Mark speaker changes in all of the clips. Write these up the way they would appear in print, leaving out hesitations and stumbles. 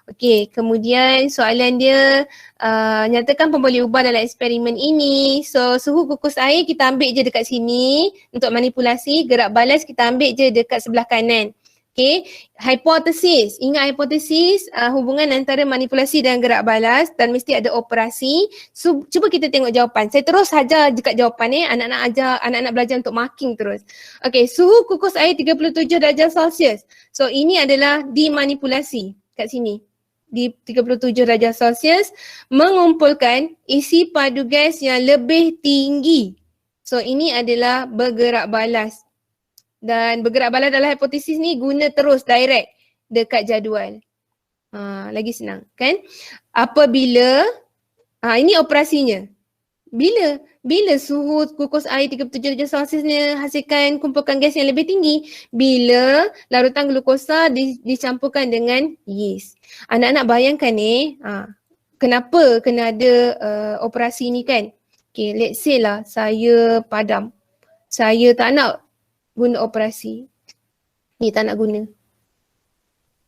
Speaker 1: Okey, kemudian soalan dia nyatakan pemboleh ubah dalam eksperimen ini. So suhu kukus air kita ambil je dekat sini untuk manipulasi, gerak balas kita ambil je dekat sebelah kanan. Okey, hipotesis. Ingat hipotesis hubungan antara manipulasi dan gerak balas dan mesti ada operasi. So, cuba kita tengok jawapan. Saya terus saja dekat jawapan anak-anak belajar untuk marking terus. Okey, suhu kukus air 37 darjah Celsius. So ini adalah dimanipulasi kat sini. Di 37 darjah Celsius mengumpulkan isi padu gas yang lebih tinggi. So ini adalah bergerak balas. Dan bergerak balas dalam hipotesis ni guna terus direct dekat jadual. Lagi senang kan? Apabila, ini operasinya. Bila suhu kukus air 37 darjah Celsius ni hasilkan kumpulkan gas yang lebih tinggi? Bila larutan glukosa dicampurkan dengan yeast. Anak-anak bayangkan ni, kenapa kena ada operasi ni kan? Okay, let's say lah saya padam. Saya tak nak guna operasi. Ni tak nak guna.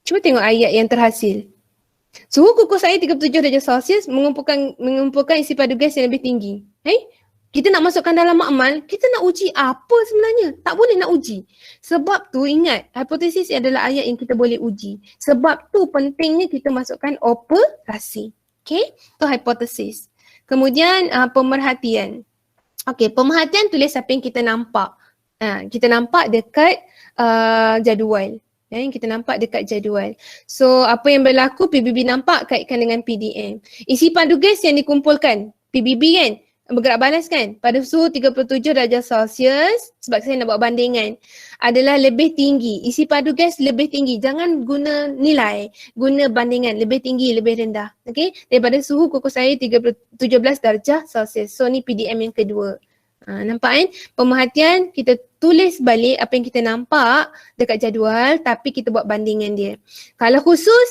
Speaker 1: Cuba tengok ayat yang terhasil. Suhu kukus air 37 darjah Celsius mengumpulkan isi padu gas yang lebih tinggi. Kita nak masukkan dalam makmal, kita nak uji apa sebenarnya? Tak boleh nak uji. Sebab tu ingat, hipotesis adalah ayat yang kita boleh uji. Sebab tu pentingnya kita masukkan operasi. Okay, tu hipotesis. Kemudian pemerhatian. Okay, pemerhatian tulis apa yang kita nampak. Kita nampak dekat jadual. Kita nampak dekat jadual. So apa yang berlaku PBB nampak kaitkan dengan PDM. Isi padu gas yang dikumpulkan, PBB kan, bergerak balas kan, pada suhu 37 darjah Celsius, sebab saya nak buat bandingan, adalah lebih tinggi. Isi padu gas lebih tinggi. Jangan guna nilai, guna bandingan, lebih tinggi, lebih rendah. Okay, daripada suhu kukus air 17 darjah Celsius. So ni PDM yang kedua. Nampak kan? Pemerhatian, kita tulis balik apa yang kita nampak dekat jadual tapi kita buat bandingan dia. Kalau khusus,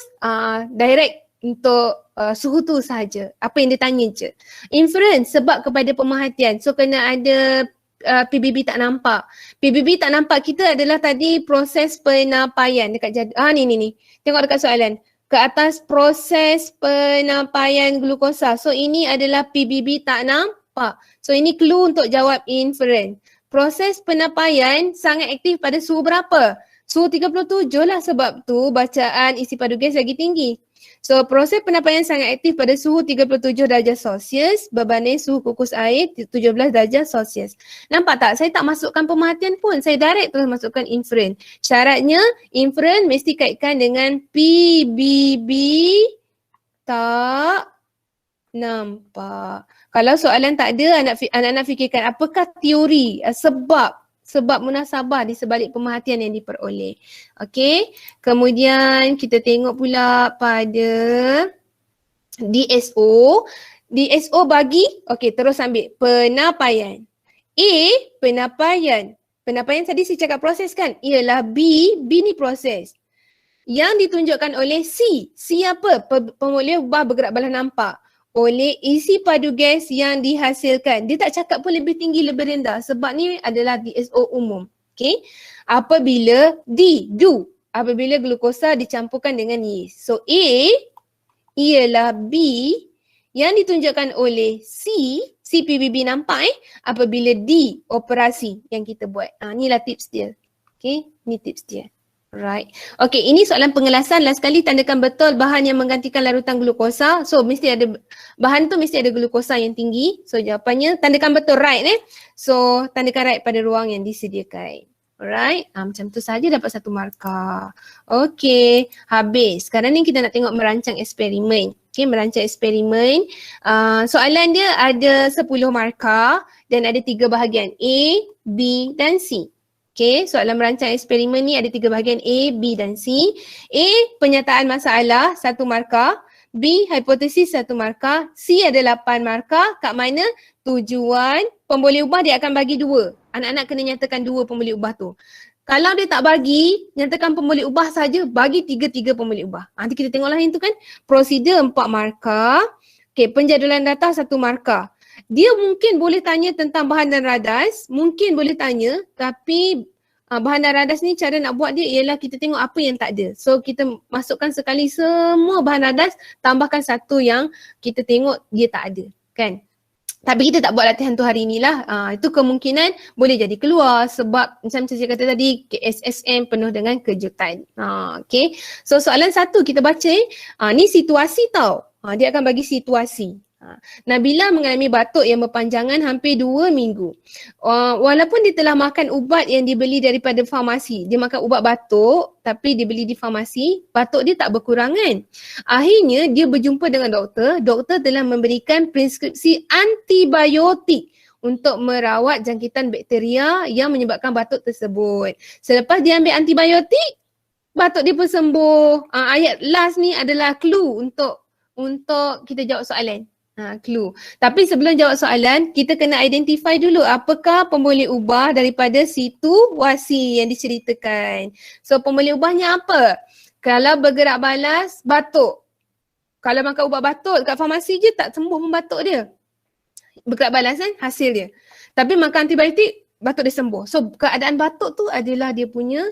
Speaker 1: direct untuk suhu tu sahaja. Apa yang dia tanya je. Inference sebab kepada pemerhatian. So kena ada PBB tak nampak. PBB tak nampak kita adalah tadi proses penampaian dekat jadual. Ni. Tengok dekat soalan. Ke atas proses penampaian glukosa. So ini adalah PBB tak nampak. So ini clue untuk jawab inference. Proses penampaian sangat aktif pada suhu berapa? Suhu 37 lah, sebab tu bacaan isi padu gas lagi tinggi. So proses penampaian sangat aktif pada suhu 37 darjah Celsius berbanding suhu kukus air 17 darjah Celsius. Nampak tak? Saya tak masukkan pemerhatian pun. Saya direct terus masukkan inference. Syaratnya inference mesti kaitkan dengan PBB tak nampak. Kalau soalan tak ada, anak-anak fikirkan apakah teori sebab munasabah di sebalik pemerhatian yang diperoleh. Okey, kemudian kita tengok pula pada DSO. DSO bagi, okey terus ambil penampaian. A, penampaian. Penampaian tadi saya cakap proses kan? Ialah B ni proses. Yang ditunjukkan oleh C. C apa? Pemboleh ubah bergerak balas nampak. Oleh isi padu gas yang dihasilkan. Dia tak cakap pun lebih tinggi, lebih rendah sebab ni adalah DSO umum. Okay. Apabila do. Apabila glukosa dicampurkan dengan yeast. So A ialah B yang ditunjukkan oleh C PBB nampak apabila D operasi yang kita buat. Inilah tips dia. Okay. Ni tips dia. Right. Okay, ini soalan pengelasan. Last kali tandakan betul bahan yang menggantikan larutan glukosa. So mesti ada, bahan tu mesti ada glukosa yang tinggi. So jawapannya tandakan betul, right So tandakan right pada ruang yang disediakan. Alright, macam tu saja dapat 1 markah. Okay, habis. Sekarang ni kita nak tengok merancang eksperimen. Okay, merancang eksperimen. Soalan dia ada 10 markah dan ada 3 bahagian, A, B dan C. Okay, soalan merancang eksperimen ni ada 3 bahagian, A, B dan C. A, penyataan masalah 1 markah. B, hipotesis 1 markah. C ada 8 markah. Kat mana? Tujuan pemboleh ubah dia akan bagi 2. Anak-anak kena nyatakan 2 pemboleh ubah tu. Kalau dia tak bagi, nyatakan pemboleh ubah saja, bagi 3 pemboleh ubah. Nanti kita tengoklah yang tu kan. Prosedur 4 markah. Okay, penjadualan data 1 markah. Dia mungkin boleh tanya tentang bahan dan radas, mungkin boleh tanya, tapi bahan dan radas ni cara nak buat dia ialah kita tengok apa yang tak ada. So kita masukkan sekali semua bahan radas, tambahkan satu yang kita tengok dia tak ada, kan? Tapi kita tak buat latihan tu hari ni lah. Itu kemungkinan boleh jadi keluar sebab macam saya kata tadi KSSM penuh dengan kejutan. Okay. So soalan satu kita baca ni situasi tau. Dia akan bagi situasi. Nabila mengalami batuk yang berpanjangan hampir 2 minggu. Walaupun dia telah makan ubat yang dibeli daripada farmasi. Dia makan ubat batuk tapi dia beli di farmasi, batuk dia tak berkurangan. Akhirnya dia berjumpa dengan doktor. Doktor telah memberikan preskripsi antibiotik untuk merawat jangkitan bakteria yang menyebabkan batuk tersebut. Selepas dia ambil antibiotik, batuk dia pun sembuh. Ayat last ni adalah clue untuk kita jawab soalan. Clue. Tapi sebelum jawab soalan, kita kena identify dulu apakah pemboleh ubah daripada situasi yang diceritakan. So pemboleh ubahnya apa? Kalau bergerak balas, batuk. Kalau makan ubat batuk dekat farmasi je tak sembuh pun batuk dia. Bergerak balas kan hasil dia. Tapi makan antibiotik, batuk dia sembuh. So keadaan batuk tu adalah dia punya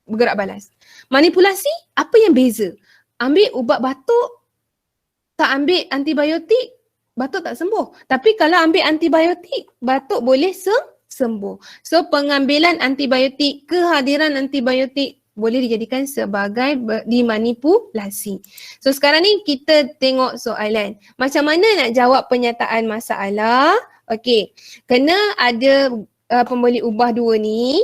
Speaker 1: bergerak balas. Manipulasi, apa yang beza? Ambil ubat batuk, tak ambil antibiotik, batuk tak sembuh. Tapi kalau ambil antibiotik, batuk boleh sembuh. So pengambilan antibiotik, kehadiran antibiotik boleh dijadikan sebagai dimanipulasi. So sekarang ni kita tengok soalan. Macam mana nak jawab pernyataan masalah? Okey, kena ada pemboleh ubah dua ni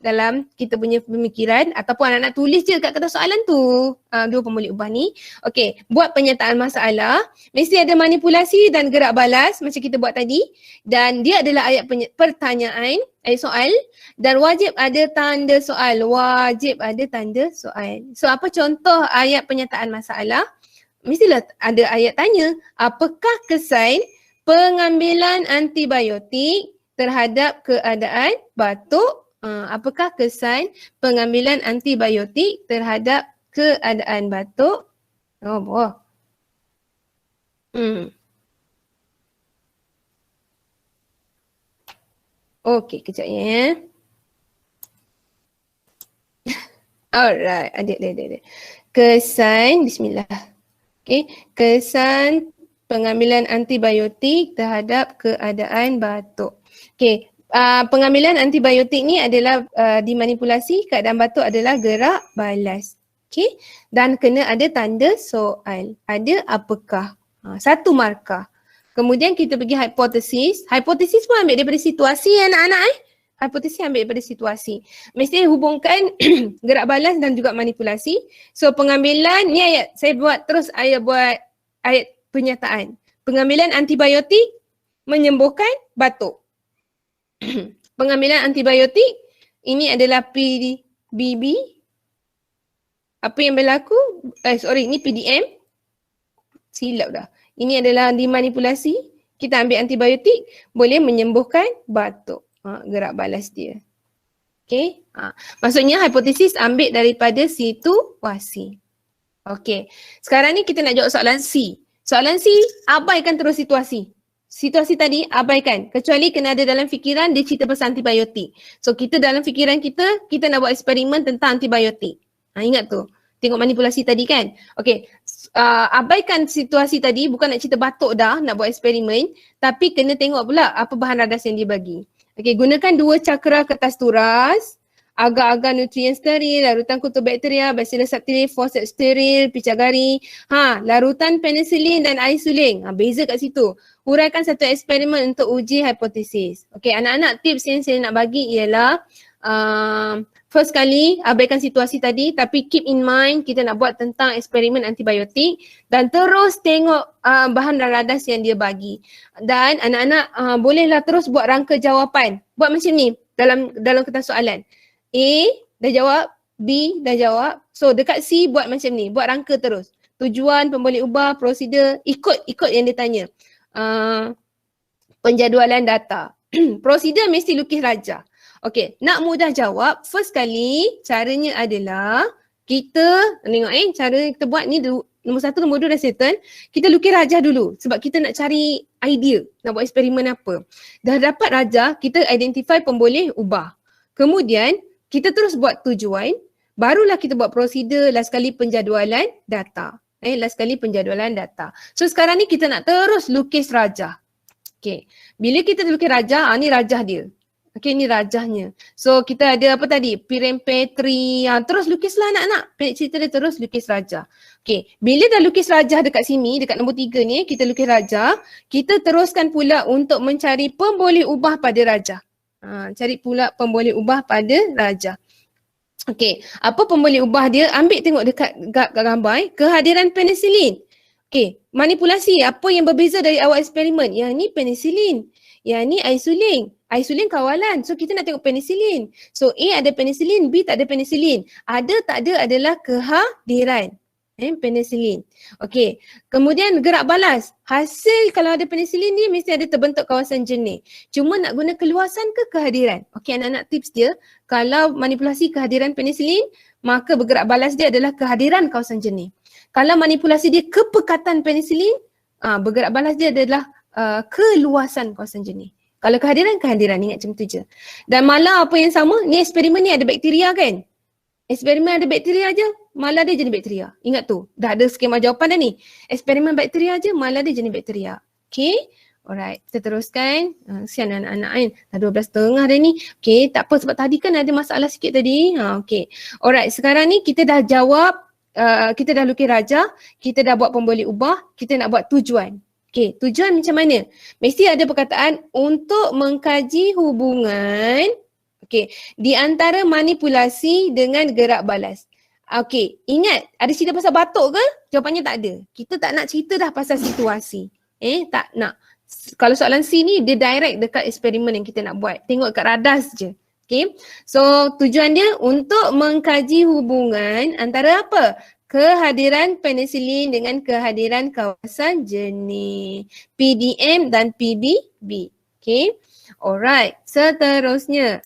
Speaker 1: dalam kita punya pemikiran ataupun anak-anak tulis je kat kertas soalan tu. Dua pemboleh ubah ni. Okey, buat pernyataan masalah. Mesti ada manipulasi dan gerak balas macam kita buat tadi. Dan dia adalah ayat pertanyaan, ayat soal. Dan wajib ada tanda soal. Wajib ada tanda soal. So apa contoh ayat pernyataan masalah? Mestilah ada ayat tanya. Apakah kesan pengambilan antibiotik terhadap keadaan batuk? Apakah kesan pengambilan antibiotik terhadap keadaan batuk? Okey, kejap ya. Alright, adik. Kesan, bismillah. Okey, kesan pengambilan antibiotik terhadap keadaan batuk. Okey. Pengambilan antibiotik ni adalah dimanipulasi, keadaan batuk adalah gerak balas. Okay. Dan kena ada tanda soal. Ada apakah? Satu markah. Kemudian kita pergi hipotesis. Hipotesis pun ambil daripada situasi anak-anak Hipotesis ambil daripada situasi. Mesti hubungkan gerak balas dan juga manipulasi. So pengambilan, ni ayat, saya buat terus buat ayat pernyataan. Pengambilan antibiotik menyembuhkan batuk. Pengambilan antibiotik ini adalah PBB. Apa yang berlaku? Ini PDM. Silap dah. Ini adalah dimanipulasi. Kita ambil antibiotik boleh menyembuhkan batuk. Gerak balas dia. Okay. Maksudnya hipotesis ambil daripada situasi. Okay. Sekarang ni kita nak jawab soalan C. Soalan C, abaikan terus situasi. Situasi tadi abaikan, kecuali kena ada dalam fikiran dia cerita pasal antibiotik. So kita dalam fikiran kita nak buat eksperimen tentang antibiotik. Ingat tu, tengok manipulasi tadi kan. Okay, abaikan situasi tadi, bukan nak cerita batuk dah, nak buat eksperimen. Tapi kena tengok pula apa bahan radas yang dia bagi. Okay, gunakan 2 cakra kertas turas. Agar-agar nutrien steril, larutan kutu bakteria, Bacillus subtilis, faucet steril, picagari. Larutan penicillin dan air suling. Beza kat situ. Huraikan satu eksperimen untuk uji hipotesis. Okey, anak-anak tips yang saya nak bagi ialah first kali abaikan situasi tadi, tapi keep in mind kita nak buat tentang eksperimen antibiotik dan terus tengok bahan dan radas yang dia bagi. Dan anak-anak bolehlah terus buat rangka jawapan. Buat macam ni dalam kertas soalan. A dah jawab, B dah jawab. So dekat C buat macam ni, buat rangka terus. Tujuan, pemboleh ubah, prosedur, ikut yang dia tanya. Penjadualan data. Prosedur mesti lukis rajah. Okey, nak mudah jawab, first kali caranya adalah kita, tengok cara kita buat ni nombor 1, nombor 2 dah settle. Kita lukis rajah dulu sebab kita nak cari idea, nak buat eksperimen apa. Dah dapat rajah, kita identify pemboleh ubah. Kemudian kita terus buat tujuan, barulah kita buat prosedur, last kali penjadualan data. Last kali penjadualan data. So sekarang ni kita nak terus lukis rajah. Okay, bila kita lukis rajah, ni rajah dia. Okay, ni rajahnya. So kita ada apa tadi? Pirempetri. Terus lukislah anak-anak. Pendek cerita dia terus lukis rajah. Okay, bila dah lukis rajah dekat sini, dekat nombor 3 ni, kita lukis rajah. Kita teruskan pula untuk mencari pemboleh ubah pada rajah. Cari pula pemboleh ubah pada rajah. Okay, apa pemboleh ubah dia? Ambil tengok dekat gambar. Kehadiran penicillin. Okay, manipulasi. Apa yang berbeza dari awal eksperimen? Yang ni penicillin. Yang ni isolin. Isolin kawalan. So kita nak tengok penicillin. So A ada penicillin, B tak ada penicillin. Ada tak ada adalah kehadiran penicillin. Okey. Kemudian gerak balas. Hasil kalau ada penicillin ni mesti ada terbentuk kawasan jernih. Cuma nak guna keluasan ke kehadiran? Okey, anak-anak tips dia. Kalau manipulasi kehadiran penicillin, maka bergerak balas dia adalah kehadiran kawasan jernih. Kalau manipulasi dia kepekatan penicillin, bergerak balas dia adalah keluasan kawasan jernih. Kalau kehadiran, ingat macam tu je. Dan malah apa yang sama, ni eksperimen ni ada bakteria kan? Eksperimen ada bakteria je, malah dia jenis bakteria. Ingat tu, dah ada skema jawapan dah ni. Eksperimen bakteria je, malah dia jenis bakteria. Okay, alright, kita teruskan. Kesian anak-anak kan, dah 12.30 dah ni. Okay, tak apa sebab tadi kan ada masalah sikit tadi. Okay, alright, sekarang ni kita dah jawab, kita dah lukis rajah, kita dah buat pemboleh ubah, kita nak buat tujuan. Okay, tujuan macam mana? Mesti ada perkataan untuk mengkaji hubungan di antara manipulasi dengan gerak balas. Okay, ingat ada cerita pasal batuk ke? Jawapannya tak ada. Kita tak nak cerita dah pasal situasi. Tak nak. Kalau soalan C ni dia direct dekat eksperimen yang kita nak buat. Tengok kat radas je. Okay, so tujuan dia untuk mengkaji hubungan antara apa? Kehadiran penicillin dengan kehadiran kawasan jernih. PDM dan PBB. Okay. Alright. Seterusnya.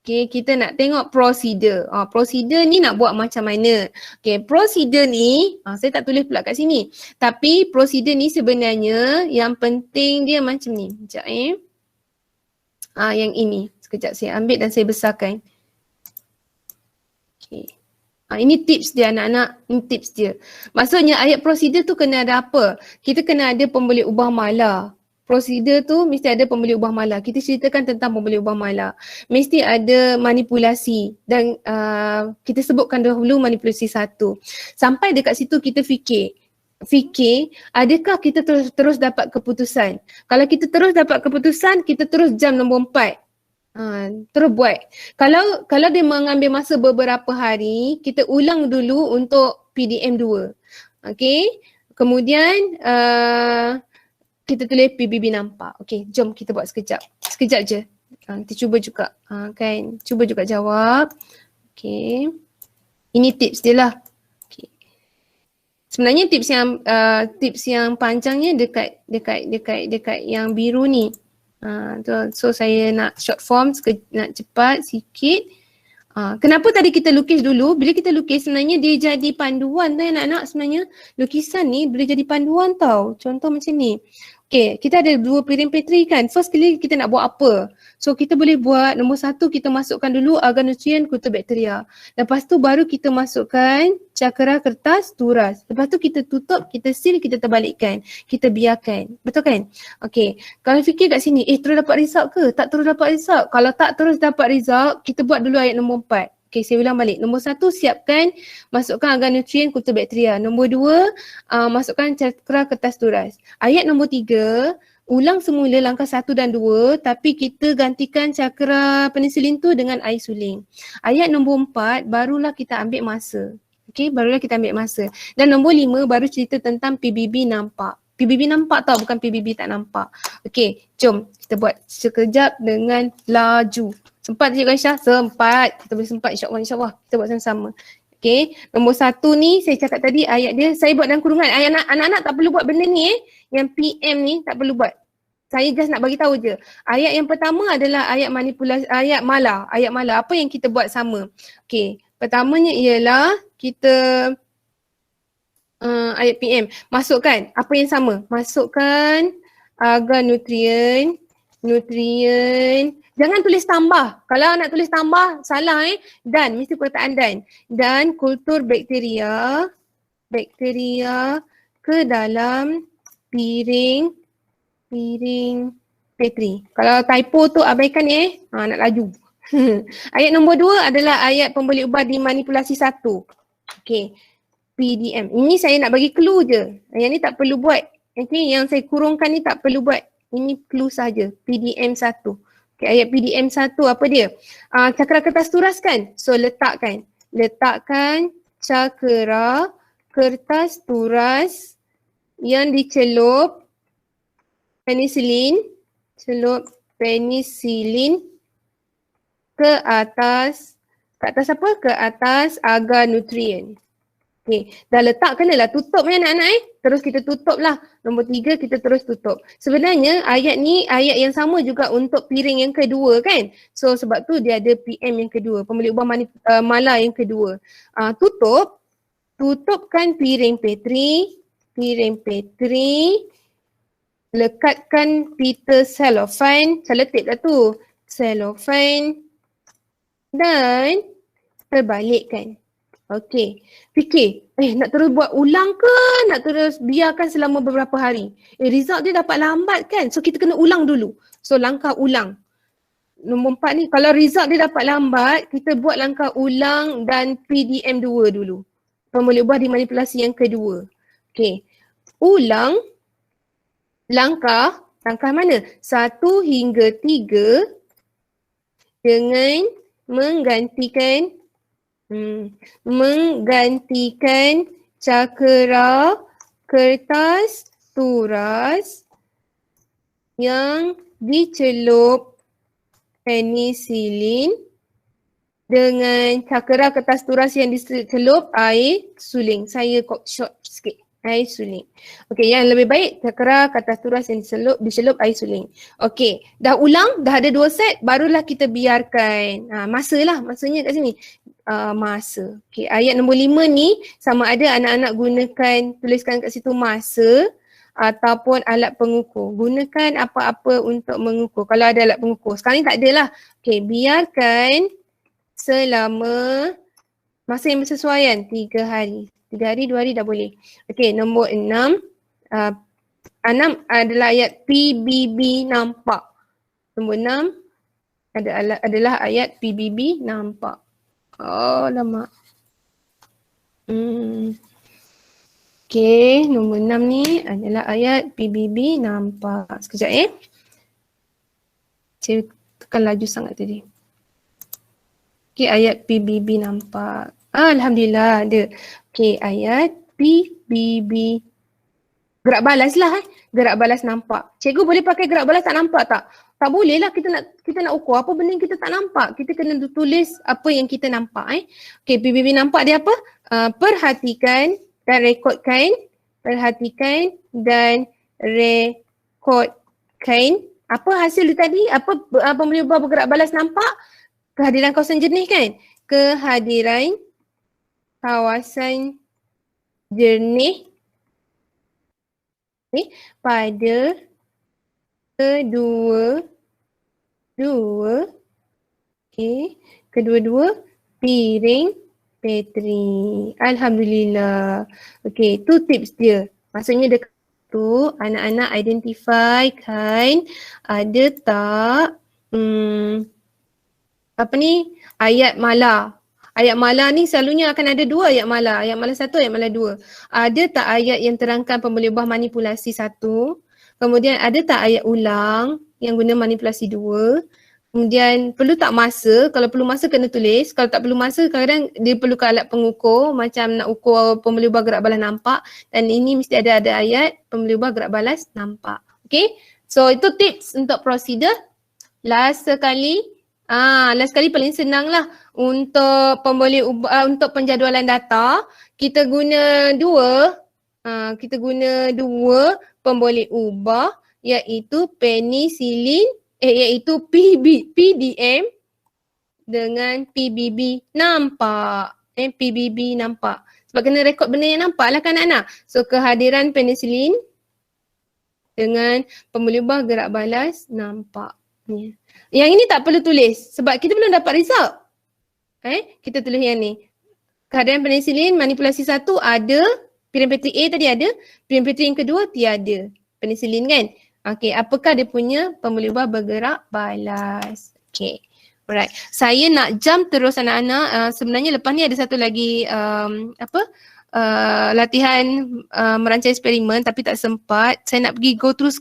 Speaker 1: Okay. Kita nak tengok prosedur. Prosedur ni nak buat macam mana. Okay. Prosedur ni. Saya tak tulis pula kat sini. Tapi prosedur ni sebenarnya yang penting dia macam ni. Sekejap yang ini. Sekejap saya ambil dan saya besarkan. Okay. Ini tips dia anak-anak, ini tips dia. Maksudnya ayat prosedur tu kena ada apa? Kita kena ada pemboleh ubah mala. Prosedur tu mesti ada pemboleh ubah mala. Kita ceritakan tentang pemboleh ubah mala. Mesti ada manipulasi dan kita sebutkan dahulu manipulasi 1. Sampai dekat situ kita fikir adakah kita terus dapat keputusan? Kalau kita terus dapat keputusan, kita terus jam nombor 4. Terus buat. Kalau dia mengambil masa beberapa hari, kita ulang dulu untuk PDM 2. Okay. Kemudian kita tulis PBB nampak. Okay, jom kita buat sekejap. Sekejap je. Kita cuba juga. Kan. Cuba juga jawab. Okay. Ini tips dia lah. Okay. Sebenarnya tips yang panjangnya dekat yang biru ni. So saya nak short form, nak cepat sikit. Kenapa tadi kita lukis dulu? Bila kita lukis sebenarnya dia jadi panduan tau anak-anak. Sebenarnya lukisan ni boleh jadi panduan tau. Contoh macam ni. Okay, kita ada 2 perimpetri kan. First kali kita nak buat apa? So kita boleh buat nombor 1 kita masukkan dulu agar nutrien kultur bakteria. Lepas tu baru kita masukkan cakera kertas turas. Lepas tu kita tutup, kita seal, kita terbalikkan. Kita biarkan. Betul kan? Okay. Kalau fikir kat sini, terus dapat result ke? Tak terus dapat result. Kalau tak terus dapat result, kita buat dulu ayat nombor 4. Okay, saya ulang balik. Nombor 1, siapkan, masukkan agar nutrien kultur bakteria. Nombor 2, masukkan cakera kertas turas. Ayat nombor 3, ulang semula langkah 1 dan 2 tapi kita gantikan cakera penicillin tu dengan isolin. Ayat nombor 4, barulah kita ambil masa. Okay, barulah kita ambil masa. Dan nombor 5, baru cerita tentang PBB nampak. PBB nampak tau, bukan PBB tak nampak. Okay, jom kita buat sekejap dengan laju. Sempat Cikgu Aisyah? Sempat. Kita boleh sempat insyaAllah. Kita buat sama-sama. Okay. Nombor 1 ni saya cakap tadi ayat dia saya buat dalam kurungan. Anak-anak tak perlu buat benda ni Yang PM ni tak perlu buat. Saya just nak bagi tahu je. Ayat yang pertama adalah ayat manipulasi, ayat mala. Ayat mala. Apa yang kita buat sama? Okay. Pertamanya ialah kita ayat PM. Masukkan apa yang sama? Masukkan agar nutrien nutrien. Jangan tulis tambah. Kalau nak tulis tambah, salah Dan, mesti perkataan dan. Dan kultur bakteria ke dalam piring Petri. Kalau typo tu abaikan nak laju. Ayat nombor 2 adalah ayat pembeli ubah dimanipulasi 1. Okey. PDM. Ini saya nak bagi clue je. Yang ni tak perlu buat. Okey, yang saya kurungkan ni tak perlu buat. Ini clue saja. PDM 1. Okey, ayat PDM 1 apa dia? Cakera kertas turas kan? So letakkan cakera kertas turas yang dicelup penisilin ke atas apa? Ke atas agar nutrien. Okey, dah letak kenalah tutup anak-anak Terus kita tutup lah. Nombor 3 kita terus tutup. Sebenarnya ayat ni ayat yang sama juga untuk piring yang kedua kan. So sebab tu dia ada PM yang kedua. Pembeli ubah mala yang kedua. Tutupkan piring Petri. Lekatkan pita cellophane. Selotip lah tu. Cellophane. Dan terbalikkan. Okey. Fikir, nak terus buat ulang ke nak terus biarkan selama beberapa hari? Result dia dapat lambat kan? So kita kena ulang dulu. So langkah ulang. Nombor 4 ni, kalau result dia dapat lambat, kita buat langkah ulang dan PDM 2 dulu. Pembeli ubah dimanipulasi yang kedua. Okey. Ulang langkah mana? 1 hingga 3 dengan menggantikan cakera kertas turas yang dicelup penisilin dengan cakera kertas turas yang dicelup air suling. Saya short sikit. Air suling. Okey, yang lebih baik cakera kertas turas yang dicelup air suling. Okey, dah ulang, dah ada 2 set, barulah kita biarkan. Masanya kat sini. Masa. Okey, ayat nombor 5 ni sama ada anak-anak tuliskan kat situ masa ataupun alat pengukur. Gunakan apa-apa untuk mengukur. Kalau ada alat pengukur. Sekarang ni tak ada lah. Okey, biarkan selama masa yang bersesuaian 3 hari. 3 hari, 2 hari dah boleh. Okey, nombor 6. 6 adalah ayat PBB nampak. Nombor 6 adalah ayat PBB nampak. Oh, lama. Okey, nombor 6 ni adalah ayat PBB nampak. Sekejap Saya tekan laju sangat tadi. Okey, ayat PBB nampak. Alhamdulillah ada. Okey, ayat PBB. Gerak balas lah Gerak balas nampak. Cikgu boleh pakai gerak balas tak nampak tak? Tak boleh lah, kita nak ukur apa benda yang kita tak nampak. Kita kena tulis apa yang kita nampak Okey, PBB nampak dia apa? Perhatikan dan rekodkan. Apa hasil dia tadi? Apa pembeli ubah bergerak balas nampak? Kehadiran kawasan jernih kan? Kehadiran kawasan jernih pada kedua-dua piring Petri. Alhamdulillah. Okey, tu tips dia. Maksudnya dekat tu anak-anak identify kan ada tak ayat mala. Ayat mala ni selalunya akan ada 2 ayat mala. Ayat mala 1, ayat mala 2. Ada tak ayat yang terangkan pembeli ubah manipulasi 1? Kemudian ada tak ayat ulang yang guna manipulasi 2? Kemudian perlu tak masa? Kalau perlu masa kena tulis. Kalau tak perlu masa kadang-kadang dia perlukan alat pengukur macam nak ukur pembeli ubah gerak balas nampak. Dan ini mesti ada ayat pembeli ubah gerak balas nampak. Okay. So itu tips untuk prosedur. Last sekali paling senang lah untuk pembeli ubah, untuk penjadualan data. Kita guna dua pembeli ubah iaitu penisilin iaitu PDM dengan PBB nampak. PBB nampak. Sebab kena rekod benda yang nampak lah kan anak-anak. So kehadiran penisilin dengan pembuluh ubah gerak balas nampak. Yang ini tak perlu tulis sebab kita belum dapat result. Kita tulis yang ni. Keadaan penisilin manipulasi 1 ada, pirion petri A tadi ada, pirion petri yang kedua tiada. Penisilin kan? Okey, apakah dia punya pembuluh ubah bergerak balas? Okey. Alright. Saya nak jump terus anak-anak. Sebenarnya lepas ni ada satu lagi latihan merancang eksperimen tapi tak sempat. Saya nak pergi go through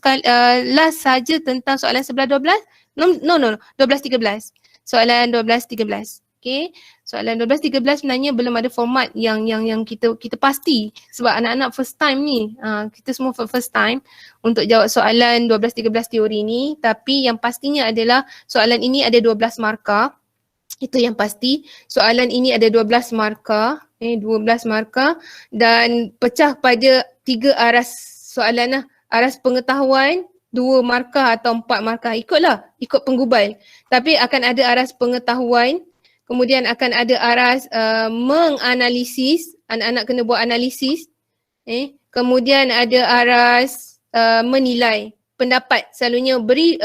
Speaker 1: last saja tentang soalan sebelah 12. No, 12-13. Soalan 12-13. Okay. Soalan 12-13 sebenarnya belum ada format yang kita pasti sebab anak-anak first time ni. Kita semua first time untuk jawab soalan 12-13 teori ni, tapi yang pastinya adalah soalan ini ada 12 markah. Itu yang pasti. Soalan ini ada 12 markah, 12 markah dan pecah pada 3 aras soalan lah. Aras pengetahuan, 2 markah atau 4 markah. Ikutlah, ikut penggubal. Tapi akan ada aras pengetahuan, kemudian akan ada aras menganalisis, anak-anak kena buat analisis. Kemudian ada aras menilai, pendapat. Selalunya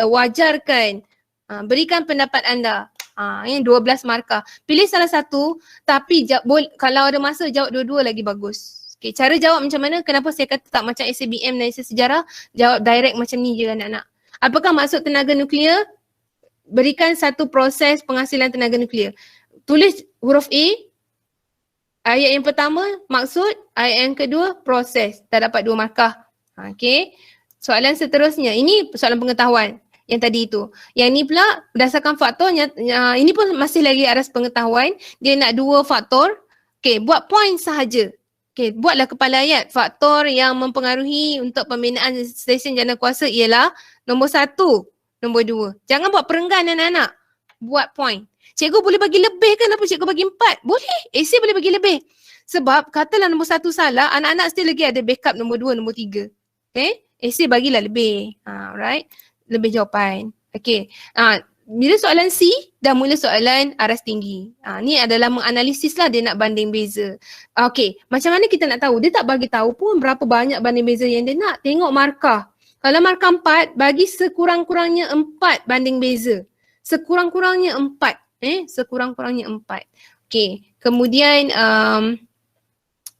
Speaker 1: wajarkan, berikan pendapat anda. 12 markah. Pilih salah satu tapi kalau ada masa jawab dua-dua lagi bagus. Okay, cara jawab macam mana? Kenapa saya kata tak macam SABM dan sejarah? Jawab direct macam ni je anak-anak. Apakah maksud tenaga nuklear? Berikan satu proses penghasilan tenaga nuklear. Tulis huruf A, ayat yang pertama maksud, ayat yang kedua proses. Tak dapat 2 markah. Okay. Soalan seterusnya, ini soalan pengetahuan yang tadi itu. Yang ni pula berdasarkan faktornya, ini pun masih lagi aras pengetahuan. Dia nak 2 faktor. Okay, buat point sahaja. Okay, buatlah kepala ayat. Faktor yang mempengaruhi untuk pembinaan stesen jana kuasa ialah nombor 1. Nombor 2. Jangan buat perenggan anak-anak. Buat point. Cikgu boleh bagi lebih kan? Apa cikgu bagi 4? Boleh. Esei boleh bagi lebih. Sebab katalah nombor 1 salah, anak-anak still lagi ada backup nombor 2, nombor 3. Okay? Esei bagilah lebih. Alright. Lebih jawapan. Okay. Bila soalan C, dah mula soalan aras tinggi. Ni adalah menganalisis lah dia nak banding beza. Okay. Macam mana kita nak tahu? Dia tak bagi tahu pun berapa banyak banding beza yang dia nak. Tengok markah. Kalau markah 4, bagi sekurang-kurangnya 4 banding beza. Sekurang-kurangnya 4. Sekurang-kurangnya 4. Okay. Kemudian,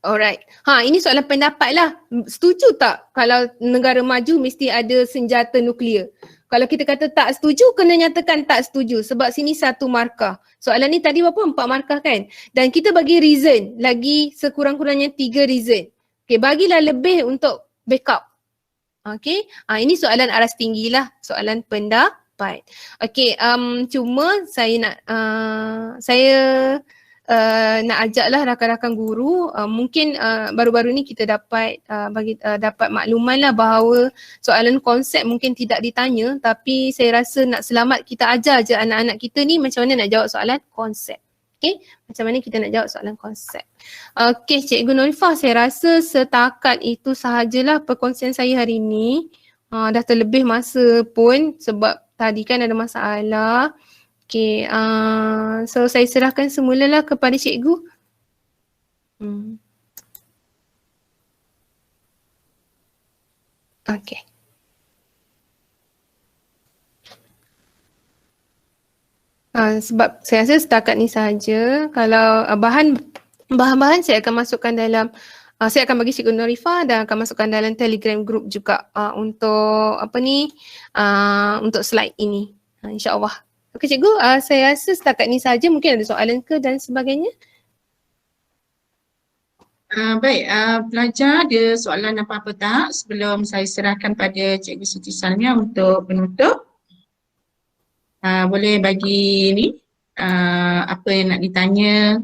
Speaker 1: alright. Ini soalan pendapat lah. Setuju tak kalau negara maju mesti ada senjata nuklear? Kalau kita kata tak setuju, kena nyatakan tak setuju. Sebab sini 1 markah. Soalan ni tadi berapa? 4 markah kan? Dan kita bagi reason. Lagi sekurang-kurangnya 3 reason. Okay, bagilah lebih untuk backup. Okay, ini soalan aras tinggi lah, soalan pendapat. Okay, cuma saya nak ajaklah rakan-rakan guru, mungkin baru-baru ni kita dapat dapat makluman lah bahawa soalan konsep mungkin tidak ditanya, tapi saya rasa nak selamat kita ajar je anak-anak kita ni macam mana nak jawab soalan konsep. Okay, macam mana kita nak jawab soalan konsep. Okay, Cikgu Norifah, saya rasa setakat itu sahajalah perkongsian saya hari ini. Dah terlebih masa pun sebab tadi kan ada masalah. Okay, so saya serahkan semulalah kepada Cikgu. Okay. Sebab saya rasa setakat ni sahaja. Kalau bahan-bahan saya akan masukkan dalam, saya akan bagi Cikgu Norifah dan akan masukkan dalam Telegram group juga untuk untuk slide ini, insyaAllah. Okey Cikgu, saya rasa setakat ni sahaja. Mungkin ada soalan ke dan sebagainya?
Speaker 2: Baik, pelajar ada soalan apa-apa tak sebelum saya serahkan pada Cikgu Siti Salmiah untuk penutup? Boleh bagi ni apa yang nak ditanya.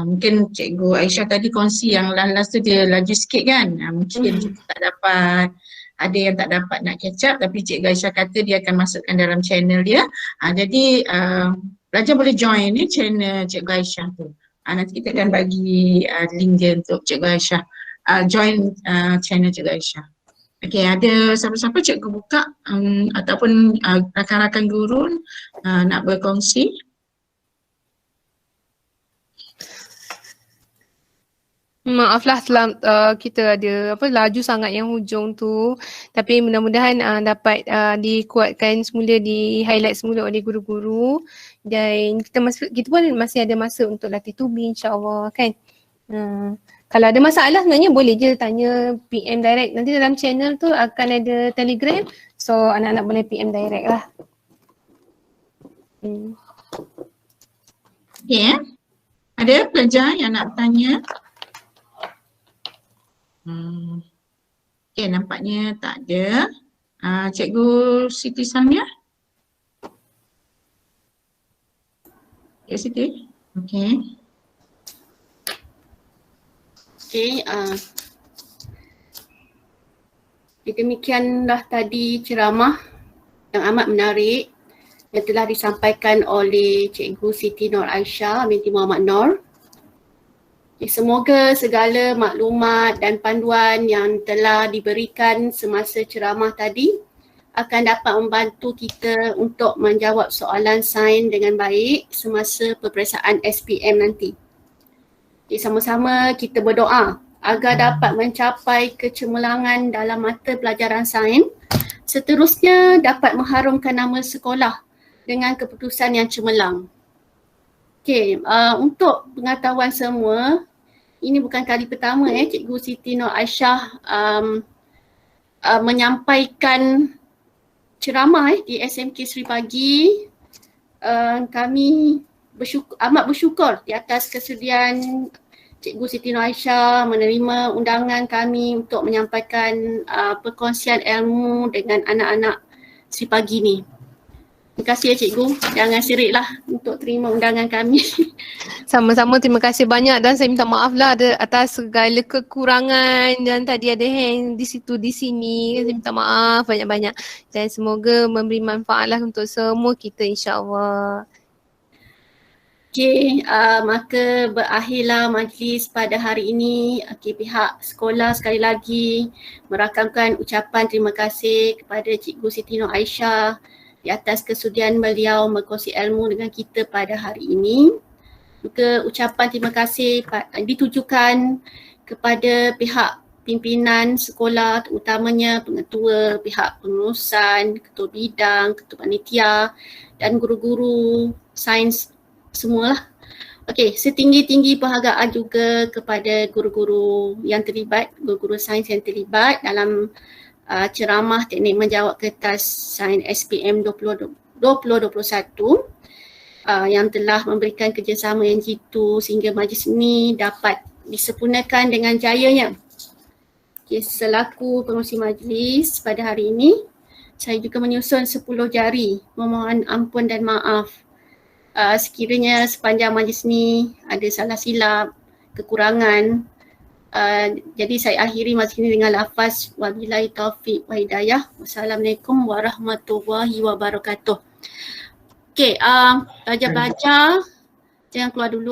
Speaker 2: Mungkin Cikgu Aisyah tadi kongsi yang last tu dia laju sikit kan, mungkin kita tak dapat, ada yang tak dapat nak catch up, tapi Cikgu Aisyah kata dia akan masukkan dalam channel dia. Jadi pelajar boleh join ni channel Cikgu Aisyah tu. Nanti kita akan bagi link dia untuk Cikgu Aisyah join channel Cikgu Aisyah. Okey, ada siapa-siapa Cikgu buka ataupun rakan-rakan guru nak berkongsi?
Speaker 1: Maaflah kita ada laju sangat yang hujung tu. Tapi mudah-mudahan dapat dikuatkan semula, di-highlight semula oleh guru-guru. Dan kita pun masih ada masa untuk latih tubi, insya-Allah kan. Kalau ada masalah sebenarnya boleh je tanya PM direct. Nanti dalam channel tu akan ada Telegram. So anak-anak boleh PM direct lah.
Speaker 2: Okay. Ada pelajar yang nak bertanya? Okay, nampaknya tak ada. Cikgu Siti Salmiah? Ya, Siti? Okay.
Speaker 3: Okay, demikianlah tadi ceramah yang amat menarik yang telah disampaikan oleh Cikgu Siti Nur Aisyah binti Muhammad Nur. Semoga segala maklumat dan panduan yang telah diberikan semasa ceramah tadi akan dapat membantu kita untuk menjawab soalan sains dengan baik semasa peperiksaan SPM nanti. Jadi sama-sama kita berdoa agar dapat mencapai kecemerlangan dalam mata pelajaran sains, seterusnya dapat mengharumkan nama sekolah dengan keputusan yang cemerlang. Okay, untuk pengetahuan semua, ini bukan kali pertama Cikgu Siti Nur Aisyah menyampaikan ceramah di SMK Sri Pagi. Kami amat bersyukur di atas kesediaan Cikgu Siti Nur Aisyah menerima undangan kami untuk menyampaikan perkongsian ilmu dengan anak-anak Sri Pagi ni. Terima kasih ya Cikgu, jangan siriklah untuk terima undangan kami.
Speaker 1: Sama-sama, terima kasih banyak dan saya minta maaf lah atas segala kekurangan dan tadi ada hang di situ di sini. Saya minta maaf banyak-banyak dan semoga memberi manfaat lah untuk semua kita, insya-Allah.
Speaker 3: Okey, maka berakhirlah majlis pada hari ini. Pihak sekolah sekali lagi merakamkan ucapan terima kasih kepada Cikgu Siti Nur Aisyah di atas kesudian beliau berkongsi ilmu dengan kita pada hari ini. Juga ucapan terima kasih ditujukan kepada pihak pimpinan sekolah, terutamanya pengetua, pihak pengurusan, ketua bidang, ketua panitia dan guru-guru sains semualah. Okey, setinggi-tinggi penghargaan juga kepada guru-guru yang terlibat, guru-guru sains yang terlibat dalam ceramah teknik menjawab kertas sains SPM 2021 yang telah memberikan kerjasama yang jitu sehingga majlis ini dapat disempurnakan dengan jayanya. Okay, selaku pengurusi majlis pada hari ini, saya juga menyusun 10 jari memohon ampun dan maaf sekiranya sepanjang majlis ni ada salah silap, kekurangan. Jadi saya akhiri majlis ini dengan lafaz wabillahi taufiq wa hidayah. Wassalamualaikum warahmatullahi wabarakatuh. Okey, belajar-belajar jangan keluar dulu.